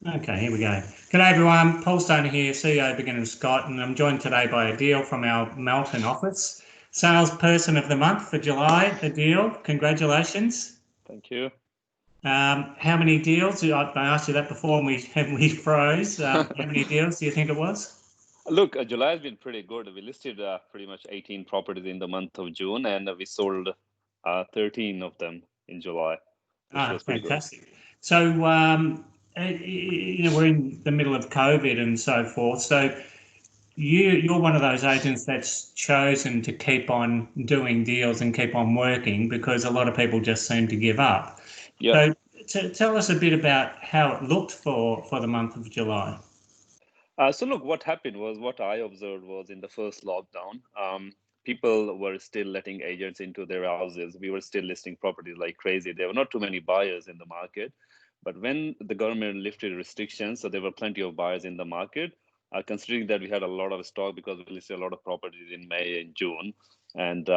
Okay, here we go. G'day everyone, Paul Stoner here, CEO Beginner Scott, and I'm joined today by Adeel from our Melton office. Salesperson of the month for July, Adeel, congratulations. Thank you. How many deals? I asked you that before and we froze. How many deals do you think it was? Look, July has been pretty good. We listed pretty much 18 properties in the month of June, and we sold 13 of them in July, which was pretty good. Fantastic. So, we're in the middle of COVID and so forth. So, you're one of those agents that's chosen to keep on doing deals and keep on working because a lot of people just seem to give up. Yeah. So tell us a bit about how it looked for the month of July. So look, what happened was what I observed was in the first lockdown, people were still letting agents into their houses. We were still listing properties like crazy. There were not too many buyers in the market. But when the government lifted restrictions, so there were plenty of buyers in the market, considering that we had a lot of stock because we listed a lot of properties in May and June, and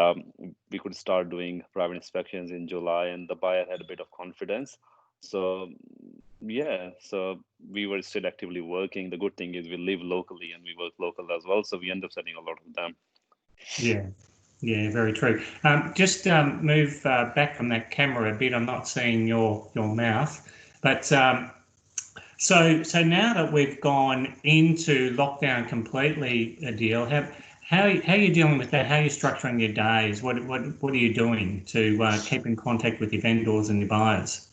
we could start doing private inspections in July, and the buyer had a bit of confidence. So yeah, so we were still actively working. The good thing is we live locally and we work local as well, so we end up selling a lot of them. Yeah, very true. Just move back from that camera a bit. I'm not seeing your mouth, but so now that we've gone into lockdown completely, Adeel, how are you dealing with that? How are you structuring your days? What are you doing to keep in contact with your vendors and your buyers?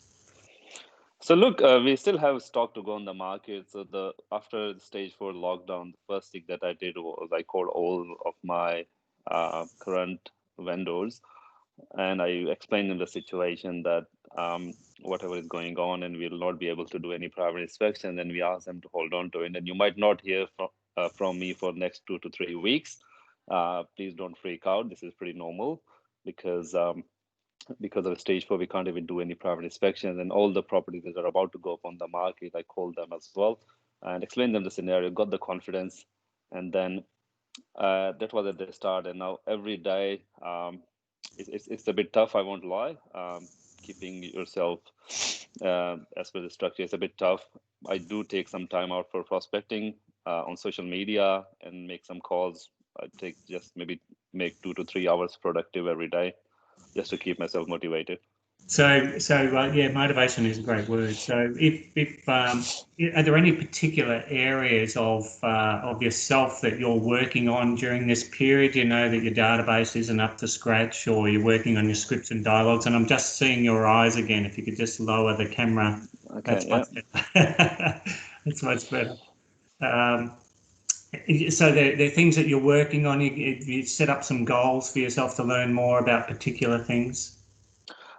So look, we still have stock to go on the market. So the after the stage 4 lockdown, the first thing that I did was I called all of my current vendors, and I explained them the situation that whatever is going on, and we'll not be able to do any private inspection. And we asked them to hold on to it, and you might not hear from me for next 2 to 3 weeks. Please don't freak out. This is pretty normal because of stage 4, we can't even do any private inspections, and all the properties that are about to go up on the market, I called them as well and explained them the scenario, got the confidence, and then that was at the start. And now every day, it's a bit tough, I won't lie. Keeping yourself as per the structure is a bit tough. I do take some time out for prospecting on social media and make some calls. I take just maybe make 2 to 3 hours productive every day just to keep myself motivated. So yeah, motivation is a great word. So if are there any particular areas of yourself that you're working on during this period? You know that your database isn't up to scratch, or you're working on your scripts and dialogues. And I'm just seeing your eyes again. If you could just lower the camera, Okay, that's yeah. much better. That's much better. Um, so there are things that you're working on. You set up some goals for yourself to learn more about particular things.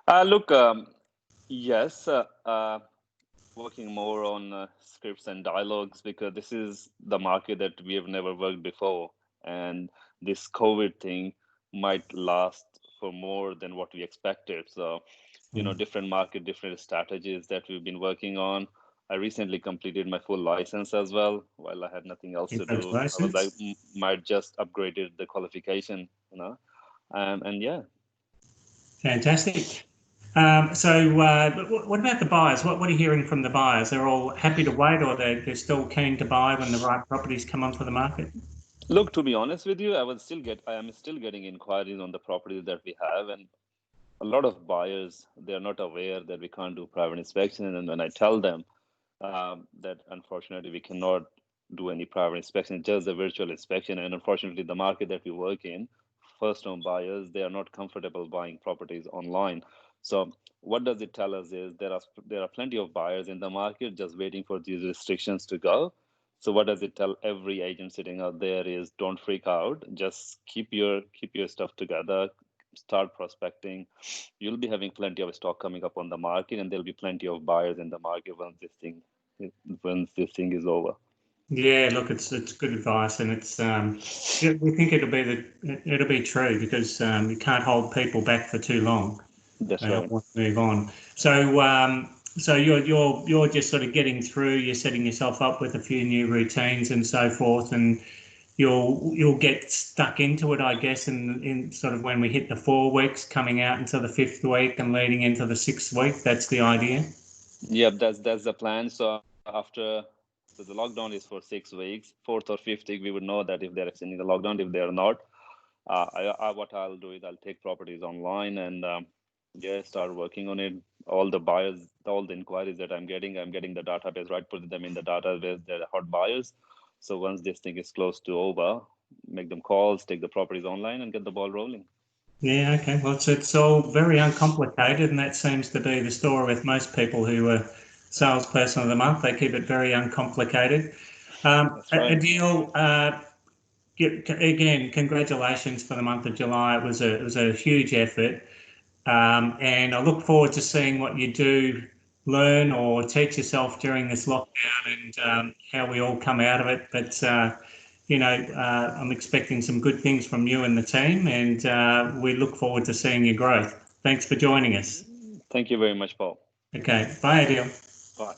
Look, yes, working more on scripts and dialogues because this is the market that we have never worked before, and this COVID thing might last for more than what we expected. So, different market, different strategies that we've been working on. I recently completed my full license as well. While I had nothing else to do, I was like, Congratulations. might just upgraded the qualification. And yeah. Fantastic. What about the buyers? What are you hearing from the buyers? They're all happy to wait, or they're still keen to buy when the right properties come onto the market? Look, to be honest with you, I am still getting inquiries on the properties that we have, and a lot of buyers, they are not aware that we can't do private inspection. And when I tell them that unfortunately we cannot do any private inspection, just a virtual inspection, and unfortunately the market that we work in, first home buyers, they are not comfortable buying properties online. So what does it tell us is there are plenty of buyers in the market just waiting for these restrictions to go. So what does it tell every agent sitting out there is don't freak out, just keep your stuff together, start prospecting. You'll be having plenty of stock coming up on the market, and there'll be plenty of buyers in the market once this thing is over. Yeah, look, it's good advice, and we think it'll be true because you can't hold people back for too long. That's They all right. want to move on. So you're just sort of getting through. You're setting yourself up with a few new routines and so forth, and you'll get stuck into it, I guess, in sort of when we hit the 4 weeks, coming out into the fifth week and leading into the sixth week. That's the idea. Yep, that's the plan. So after so the lockdown is for 6 weeks, fourth or fifth week, we would know that if they're extending the lockdown. If they are not, what I'll do is I'll take properties online and start working on it. All the buyers, all the inquiries that I'm getting the database, right? Put them in the database. They're hot buyers. So once this thing is close to over, make them calls, take the properties online, and get the ball rolling. Yeah, okay. Well, it's all very uncomplicated, and that seems to be the story with most people who are salesperson of the month. They keep it very uncomplicated. That's right. Adeel, again, congratulations for the month of July. It was a huge effort, and I look forward to seeing what you do, learn or teach yourself during this lockdown, and how we all come out of it. But I'm expecting some good things from you and the team, and we look forward to seeing your growth. Thanks for joining us. Thank you very much, Paul. Okay, bye, Adeel. Bye.